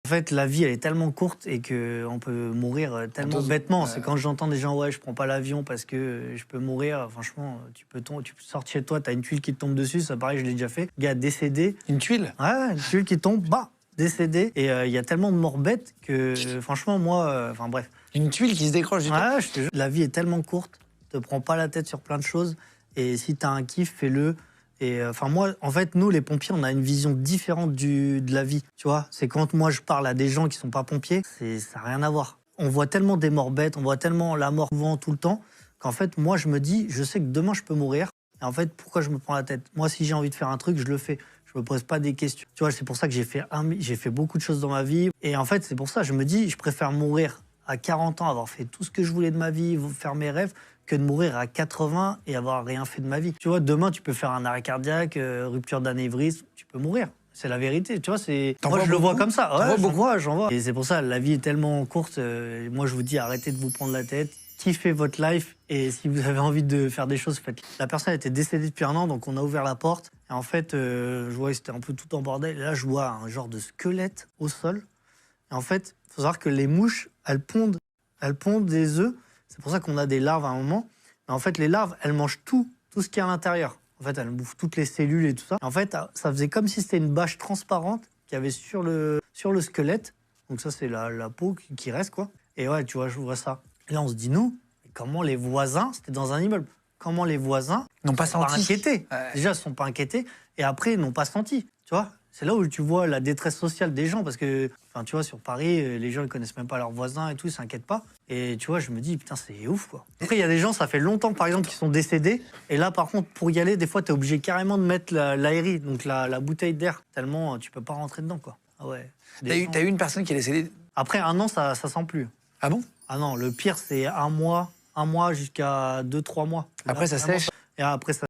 En fait, la vie, elle est tellement courte et qu'on peut mourir tellement bêtement. C'est quand j'entends des gens, ouais, je prends pas l'avion parce que je peux mourir. Franchement, tu peux sortir chez toi, t'as une tuile qui te tombe dessus, ça pareil, je l'ai déjà fait. Gars décédé. Une tuile? Ouais, une tuile qui tombe, bah, décédé. Et il y a tellement de morts bêtes que, franchement, moi, enfin bref. Une tuile qui se décroche du Ouais, je te jure, la vie est tellement courte, te prends pas la tête sur plein de choses. Et si t'as un kiff, fais-le. Et enfin moi, en fait, nous les pompiers, on a une vision différente de la vie. Tu vois, c'est quand moi je parle à des gens qui sont pas pompiers, ça n'a rien à voir. On voit tellement des morts bêtes, on voit tellement la mort souvent tout le temps, qu'en fait moi je me dis, je sais que demain je peux mourir. Et en fait, pourquoi je me prends la tête? Moi, si j'ai envie de faire un truc, je le fais. Je me pose pas des questions. Tu vois, c'est pour ça que j'ai fait beaucoup de choses dans ma vie. Et en fait, c'est pour ça, je me dis, je préfère mourir à 40 ans, avoir fait tout ce que je voulais de ma vie, faire mes rêves, que de mourir à 80 et avoir rien fait de ma vie. Tu vois, demain, tu peux faire un arrêt cardiaque, rupture d'anévrisme, tu peux mourir. C'est la vérité, tu vois. Moi, je le vois comme ça. Ouais, j'en vois. Et c'est pour ça, la vie est tellement courte. Moi, je vous dis, arrêtez de vous prendre la tête. Kiffez votre life. Et si vous avez envie de faire des choses, faites-le. La personne était décédée depuis un an, donc on a ouvert la porte. Et en fait, je voyais c'était un peu tout en bordel. Et là, je vois un genre de squelette au sol. Et en fait, il faut savoir que les mouches, elles pondent des œufs. C'est pour ça qu'on a des larves à un moment. Mais en fait, les larves, elles mangent tout ce qui est à l'intérieur. En fait, elles bouffent toutes les cellules et tout ça. Et en fait, ça faisait comme si c'était une bâche transparente qu'il y avait sur le squelette. Donc ça, c'est la peau qui reste, quoi. Et ouais, tu vois, je vois ça. Et là, on se dit, nous, comment les voisins, c'était dans un immeuble, comment les voisins n'ont pas senti. Inquiétés. Déjà, ils ne sont pas inquiétés. Et après, ils n'ont pas senti, tu vois. C'est là où tu vois la détresse sociale des gens, parce que, enfin, tu vois, sur Paris, les gens ne connaissent même pas leurs voisins et tout, ils s'inquiètent pas. Et tu vois, je me dis, putain, c'est ouf, quoi. Après, il y a des gens, ça fait longtemps, par exemple, qui sont décédés. Et là, par contre, pour y aller, des fois, tu es obligé carrément de mettre l'aérie, donc la bouteille d'air, tellement tu peux pas rentrer dedans, quoi. Ah ouais. T'as eu une personne qui est décédée? Après un an, ça sent plus. Ah bon? Ah non, le pire, c'est un mois jusqu'à 2-3 mois. Après, ça sèche? Et après, ça